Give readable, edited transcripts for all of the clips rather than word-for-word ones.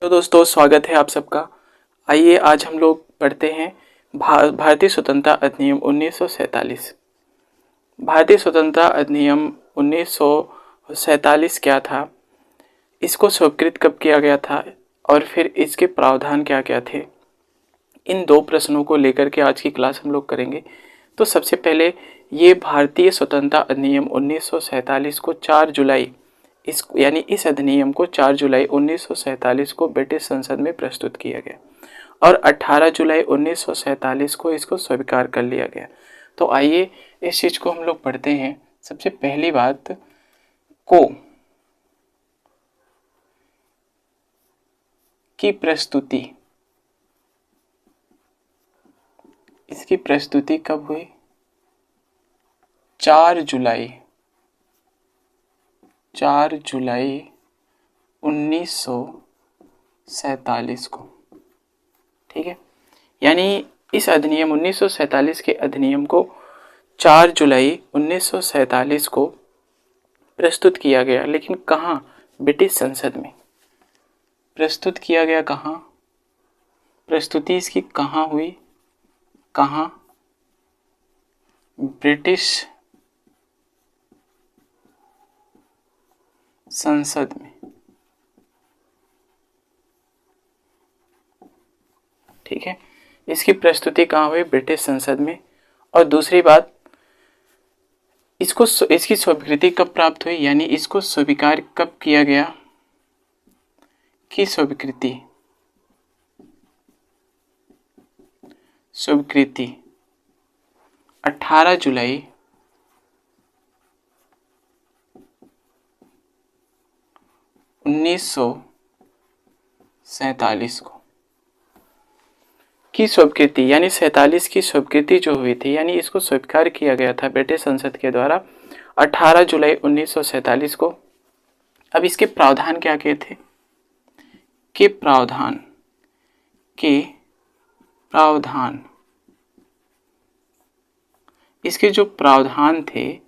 तो दोस्तों स्वागत है आप सबका। आइए आज हम लोग पढ़ते हैं भारतीय स्वतंत्रता अधिनियम 1947। भारतीय स्वतंत्रता अधिनियम 1947 क्या था, इसको स्वीकृत कब किया गया था और फिर इसके प्रावधान क्या क्या थे, इन दो प्रश्नों को लेकर के आज की क्लास हम लोग करेंगे। तो सबसे पहले ये भारतीय स्वतंत्रता अधिनियम 1947 को 4 जुलाई इस अधिनियम को 4 जुलाई 1947 को ब्रिटिश संसद में प्रस्तुत किया गया और 18 जुलाई 1947 को इसको स्वीकार कर लिया गया। तो आइए इस चीज़ को हम लोग पढ़ते हैं। सबसे पहली बात को की प्रस्तुति, इसकी प्रस्तुति कब हुई? 4 जुलाई 1947 को। ठीक है, यानी इस अधिनियम 1947 के अधिनियम को 4 जुलाई 1947 को प्रस्तुत किया गया, लेकिन कहाँ? ब्रिटिश संसद में प्रस्तुत किया गया। कहाँ प्रस्तुति इसकी कहाँ हुई? कहाँ? ब्रिटिश संसद में। ठीक है, इसकी प्रस्तुति कहाँ हुई? ब्रिटिश संसद में। और दूसरी बात, इसकी स्वीकृति कब प्राप्त हुई, यानी इसको स्वीकार कब किया गया? की स्वीकृति 18 जुलाई 1947 को की स्वीकृति, यानी 47 की स्वीकृति जो हुई थी, यानी इसको स्वीकार किया गया था ब्रिटिश संसद के द्वारा 18 जुलाई 1947 को। अब इसके प्रावधान क्या क्या थे? के प्रावधान इसके जो प्रावधान थे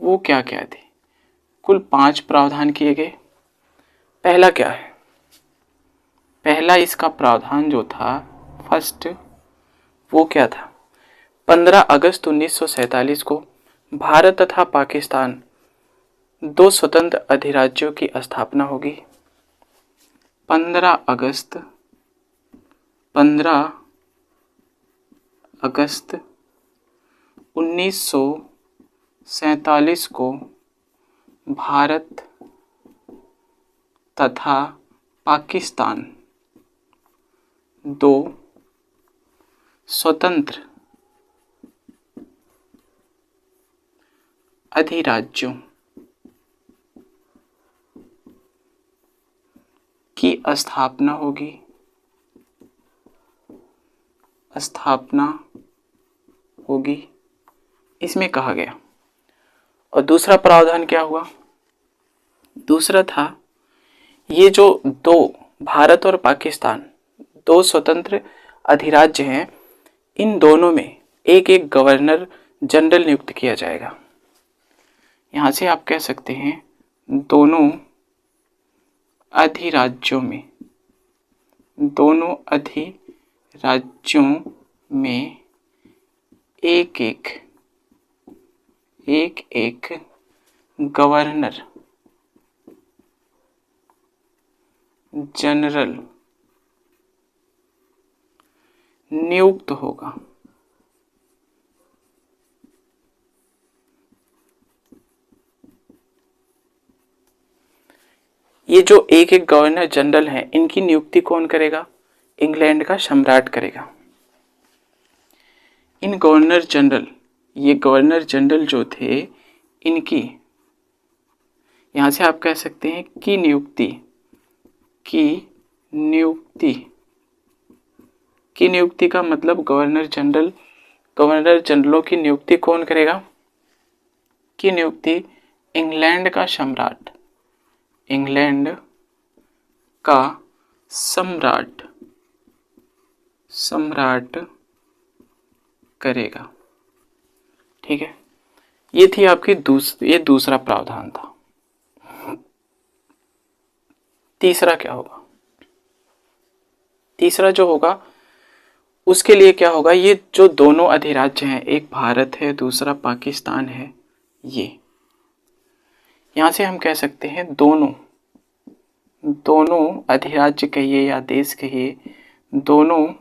वो क्या क्या थे? कुल 5 प्रावधान किए गए। पहला क्या है? पहला इसका प्रावधान जो था फर्स्ट, वो क्या था? 15 अगस्त 1947 को भारत तथा पाकिस्तान 2 स्वतंत्र अधिराज्यों की स्थापना होगी। 15 अगस्त 1947 को भारत तथा पाकिस्तान 2 स्वतंत्र अधिराज्यों की स्थापना होगी, इसमें कहा गया। और दूसरा प्रावधान क्या हुआ? दूसरा था ये जो 2 भारत और पाकिस्तान 2 स्वतंत्र अधिराज्य हैं, इन दोनों में एक एक गवर्नर जनरल नियुक्त किया जाएगा। यहाँ से आप कह सकते हैं दोनों अधिराज्यों में एक एक गवर्नर जनरल नियुक्त होगा। ये जो एक एक गवर्नर जनरल हैं, इनकी नियुक्ति कौन करेगा? इंग्लैंड का सम्राट करेगा। इन गवर्नर जनरल जो थे, इनकी यहां से आप कह सकते हैं की नियुक्ति का मतलब गवर्नर जनरलों की नियुक्ति कौन करेगा? की नियुक्ति इंग्लैंड का सम्राट करेगा। ठीक है, ये थी आपकी ये दूसरा प्रावधान था। तीसरा क्या होगा? तीसरा जो होगा उसके लिए क्या होगा, ये जो दोनों अधिराज्य हैं, एक भारत है दूसरा पाकिस्तान है, ये यहाँ से हम कह सकते हैं दोनों अधिराज्य कहिए या देश कहिए, दोनों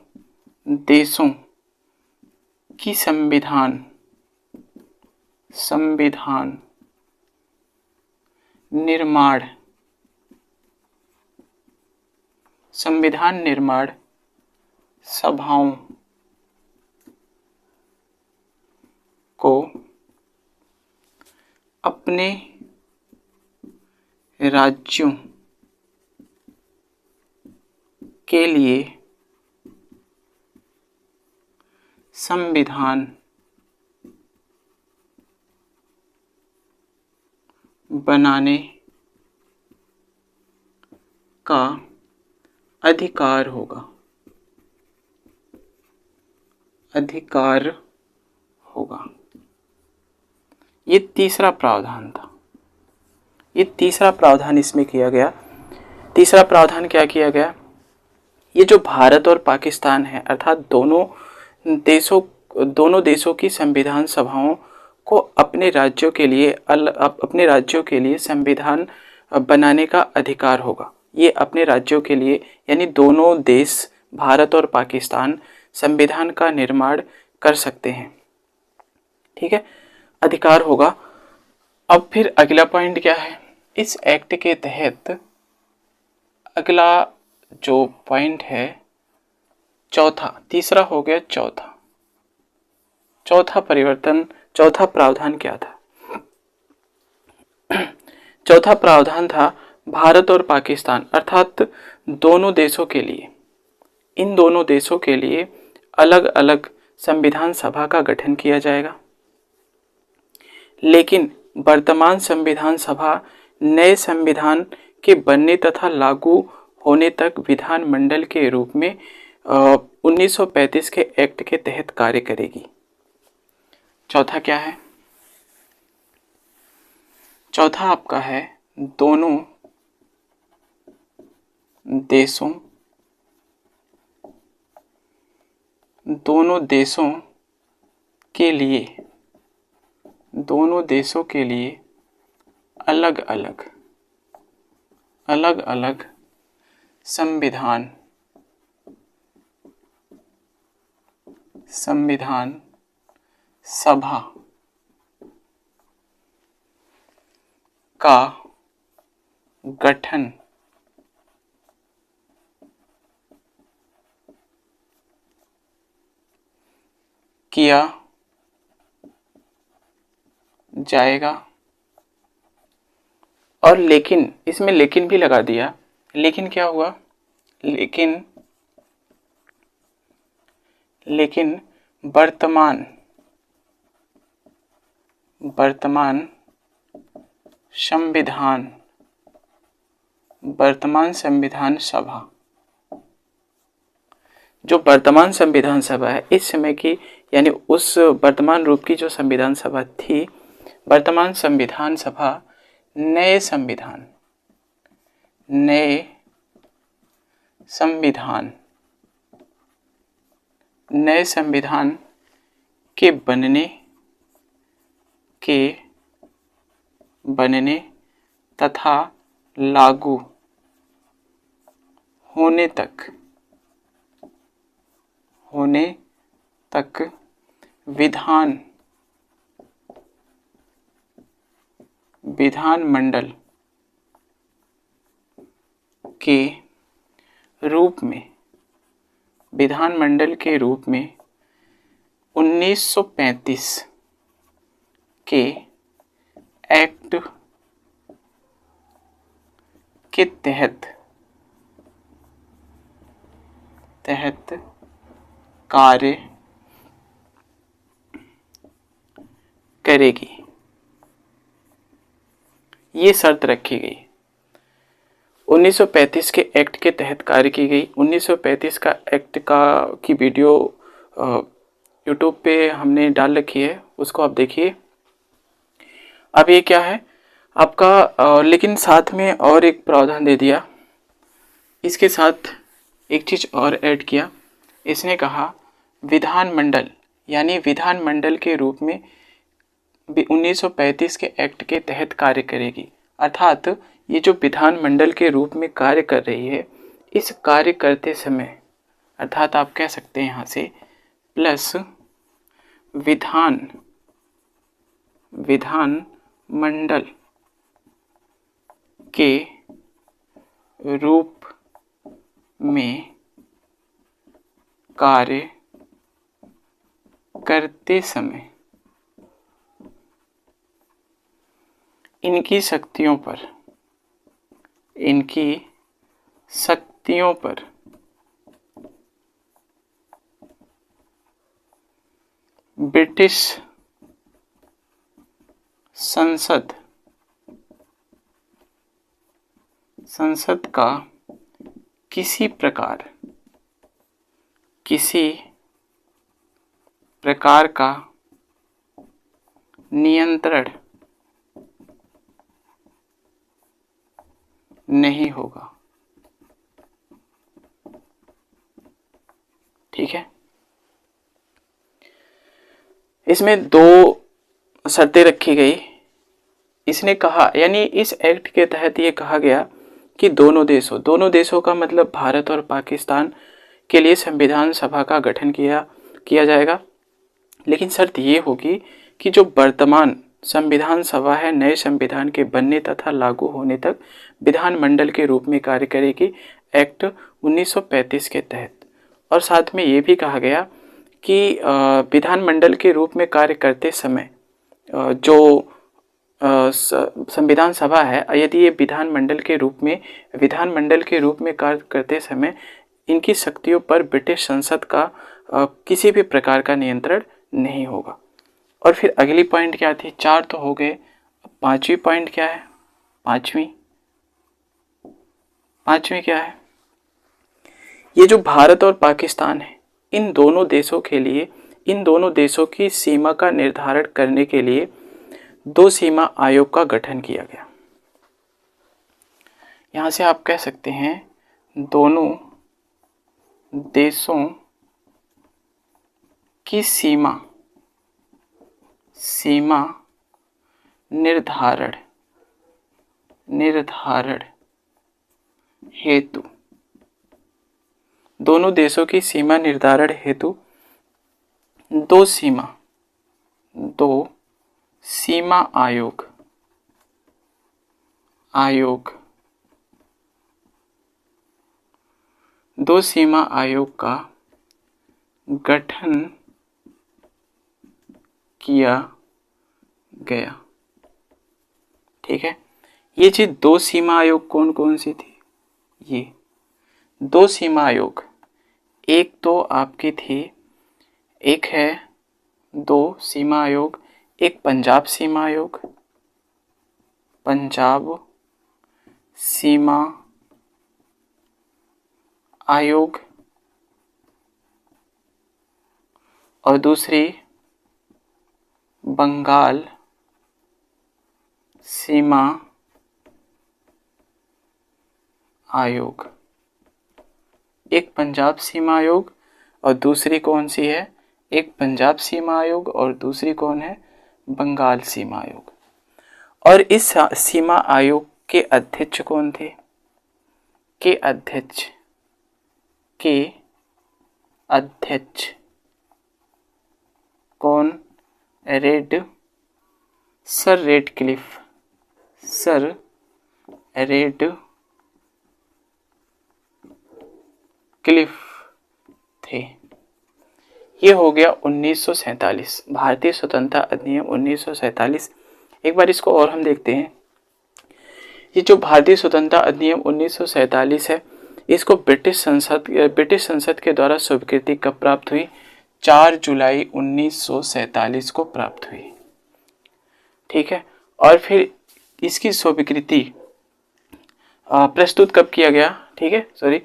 देशों की संविधान निर्माण सभाओं को अपने राज्यों के लिए संविधान बनाने का अधिकार होगा। ये तीसरा प्रावधान था। ये तीसरा प्रावधान इसमें किया गया। तीसरा प्रावधान क्या किया गया, ये जो भारत और पाकिस्तान है अर्थात दोनों देशों की संविधान सभाओं को अपने राज्यों के लिए संविधान बनाने का अधिकार होगा। ये अपने राज्यों के लिए यानी दोनों देश भारत और पाकिस्तान संविधान का निर्माण कर सकते हैं, ठीक है, अधिकार होगा। अब फिर अगला पॉइंट क्या है, इस एक्ट के तहत अगला जो पॉइंट है चौथा, तीसरा हो गया चौथा प्रावधान क्या था? चौथा प्रावधान था भारत और पाकिस्तान अर्थात दोनों देशों के लिए, इन दोनों देशों के लिए अलग अलग संविधान सभा का गठन किया जाएगा, लेकिन वर्तमान संविधान सभा नए संविधान के बनने तथा लागू होने तक विधानमंडल के रूप में 1935 के एक्ट के तहत कार्य करेगी। चौथा क्या है? चौथा आपका है दोनों देशों के लिए अलग अलग संविधान सभा का गठन किया जाएगा। और लेकिन, इसमें लेकिन भी लगा दिया। लेकिन क्या हुआ? लेकिन वर्तमान संविधान सभा, जो वर्तमान संविधान सभा है इस समय की, यानी उस वर्तमान रूप की जो संविधान सभा थी, वर्तमान संविधान सभा नए संविधान के बनने तथा लागू होने तक विधानमंडल के रूप में 1935 के एक्ट के तहत कार्य करेगी। ये शर्त रखी गई। 1935 के एक्ट के तहत कार्य की गई। 1935 का एक्ट की वीडियो यूट्यूब पे हमने डाल रखी है, उसको आप देखिए। अब ये क्या है आपका लेकिन साथ में और एक प्रावधान दे दिया। इसके साथ एक चीज़ और ऐड किया, इसने कहा विधानमंडल यानी विधानमंडल के रूप में 1935 के एक्ट के तहत कार्य करेगी। अर्थात ये जो विधानमंडल के रूप में कार्य कर रही है, इस कार्य करते समय अर्थात आप कह सकते हैं यहाँ से प्लस विधानमंडल के रूप में कार्य करते समय इनकी शक्तियों पर ब्रिटिश संसद का किसी प्रकार का नियंत्रण नहीं होगा। ठीक है, इसमें दो शर्तें रखी गई। इसने कहा यानी इस एक्ट के तहत ये कहा गया कि दोनों देशों का मतलब भारत और पाकिस्तान के लिए संविधान सभा का गठन किया जाएगा। लेकिन शर्त ये होगी कि जो वर्तमान संविधान सभा है नए संविधान के बनने तथा लागू होने तक विधानमंडल के रूप में कार्य करेगी एक्ट 1935 के तहत। और साथ में ये भी कहा गया कि विधानमंडल के रूप में कार्य करते समय जो संविधान सभा है, यदि ये विधानमंडल के रूप में कार्य करते समय इनकी शक्तियों पर ब्रिटिश संसद का किसी भी प्रकार का नियंत्रण नहीं होगा। और फिर अगली पॉइंट क्या थी, 4 तो हो गए, पांचवी पॉइंट क्या है, पांचवी क्या है, ये जो भारत और पाकिस्तान है इन दोनों देशों की सीमा का निर्धारण करने के लिए 2 सीमा आयोग का गठन किया गया। यहां से आप कह सकते हैं दोनों देशों की सीमा निर्धारण हेतु दोनों देशों की सीमा निर्धारण हेतु 2 सीमा आयोग का गठन किया गया। ठीक है, ये चीज 2 सीमा आयोग कौन कौन सी थी, ये 2 सीमा आयोग, एक तो आपकी थी, एक है 2 सीमा आयोग, एक पंजाब सीमा आयोग, पंजाब सीमा आयोग, और दूसरी बंगाल सीमा आयोग। एक पंजाब सीमा आयोग और दूसरी कौन सी है, एक पंजाब सीमा आयोग और दूसरी कौन है, बंगाल सीमा आयोग। और इस सीमा आयोग के अध्यक्ष कौन थे, के अध्यक्ष कौन, सर रेडक्लिफ थे। ये हो गया 1947 भारतीय स्वतंत्रता अधिनियम 1947। एक बार इसको और हम देखते हैं। ये जो भारतीय स्वतंत्रता अधिनियम 1947 है, इसको ब्रिटिश संसद के द्वारा स्वीकृति कब प्राप्त हुई, 4 जुलाई 1947 को प्राप्त हुई। ठीक है, और फिर इसकी स्वीकृति प्रस्तुत कब किया गया, ठीक है, सॉरी,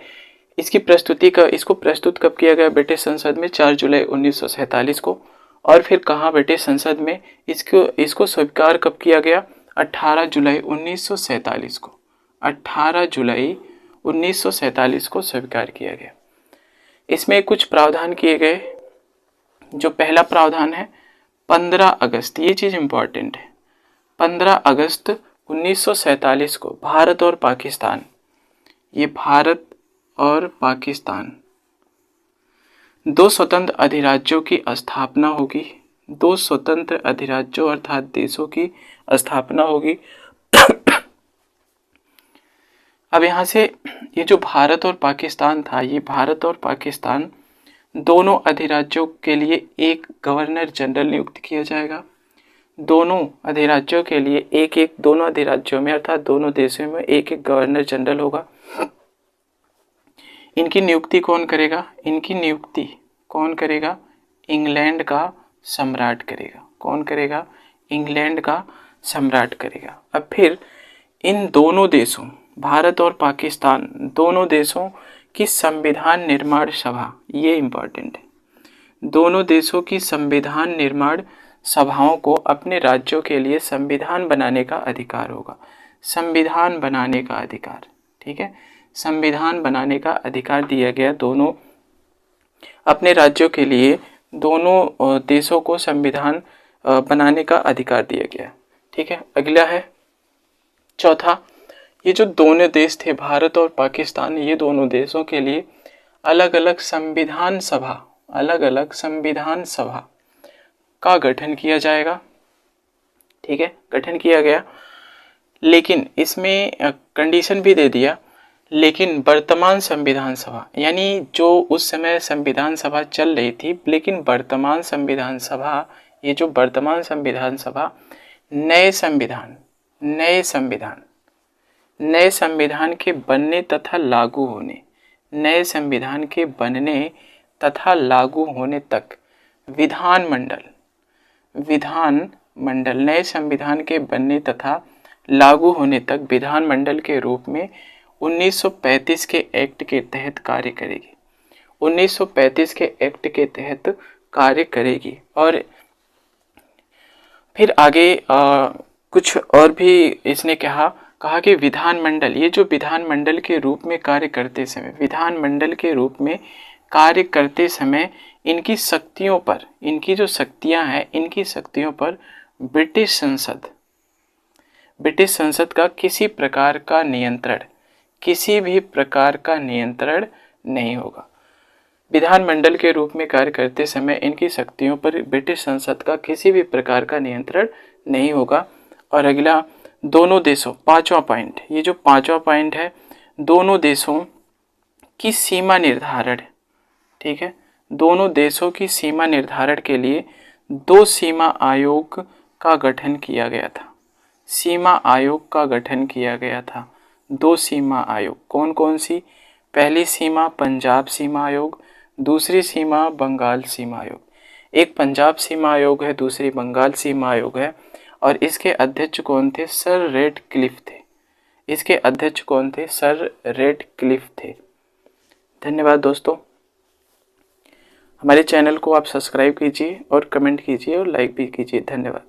इसको प्रस्तुत कब किया गया ब्रिटिश संसद में, 4 जुलाई 1947 को। और फिर कहाँ ब्रिटिश संसद में इसको स्वीकार कब किया गया, 18 जुलाई 1947 को, 18 जुलाई 1947 को स्वीकार किया गया। इसमें कुछ प्रावधान किए गए। जो पहला प्रावधान है 15 अगस्त, ये चीज़ इम्पॉर्टेंट है। 15 अगस्त 1947 को भारत और पाकिस्तान, ये भारत और पाकिस्तान दो स्वतंत्र अधिराज्यों की स्थापना होगी। दो स्वतंत्र अधिराज्यों अर्थात देशों की स्थापना होगी। अब यहाँ से ये जो भारत और पाकिस्तान था, ये भारत और पाकिस्तान दोनों अधिराज्यों के लिए एक गवर्नर जनरल नियुक्त किया जाएगा। दोनों अधिराज्यों के लिए एक दोनों अधिराज्यों में अर्थात दोनों देशों में एक गवर्नर जनरल होगा। इनकी नियुक्ति कौन करेगा? इनकी नियुक्ति कौन करेगा? इंग्लैंड का सम्राट करेगा। कौन करेगा? इंग्लैंड का सम्राट करेगा। अब फिर इन दोनों देशों, भारत और पाकिस्तान दोनों देशों की संविधान निर्माण सभा, ये इम्पॉर्टेंट है। दोनों देशों की संविधान निर्माण सभाओं को अपने राज्यों के लिए संविधान बनाने का अधिकार होगा। संविधान बनाने का अधिकार, ठीक है, संविधान बनाने का अधिकार दिया गया। दोनों अपने राज्यों के लिए दोनों देशों को संविधान बनाने का अधिकार दिया गया, ठीक है। अगला है चौथा, ये जो दोनों देश थे भारत और पाकिस्तान, ये दोनों देशों के लिए अलग अलग संविधान सभा का गठन किया जाएगा, ठीक है, गठन किया गया। लेकिन इसमें कंडीशन भी दे दिया, लेकिन वर्तमान संविधान सभा, यानी जो उस समय संविधान सभा चल रही थी, लेकिन वर्तमान संविधान सभा, ये जो वर्तमान संविधान सभा नए संविधान के बनने तथा लागू होने, नए संविधान के बनने तथा लागू होने तक विधानमंडल नए संविधान के बनने तथा लागू होने तक विधानमंडल के रूप में 1935 के एक्ट के तहत कार्य करेगी। 1935 के एक्ट के तहत कार्य करेगी। और फिर आगे कुछ और भी इसने कहा कि विधानमंडल, ये जो विधानमंडल के रूप में कार्य करते समय इनकी शक्तियों पर, इनकी जो शक्तियां हैं, इनकी शक्तियों पर ब्रिटिश संसद का किसी भी प्रकार का नियंत्रण नहीं होगा। विधानमंडल के रूप में कार्य करते समय इनकी शक्तियों पर ब्रिटिश संसद का किसी भी प्रकार का नियंत्रण नहीं होगा। और अगला, दोनों देशों, पांचवा पॉइंट, ये जो पांचवा पॉइंट है, दोनों देशों की सीमा निर्धारण, ठीक है, दोनों देशों की सीमा निर्धारण के लिए दो सीमा आयोग का गठन किया गया था। दो सीमा आयोग कौन कौन सी? पहली सीमा पंजाब सीमा आयोग, दूसरी सीमा बंगाल सीमा आयोग। एक पंजाब सीमा आयोग है, दूसरी बंगाल सीमा आयोग है। और इसके अध्यक्ष कौन थे? सर रेडक्लिफ थे। धन्यवाद दोस्तों। हमारे चैनल को आप सब्सक्राइब कीजिए और कमेंट कीजिए और लाइक भी कीजिए। धन्यवाद।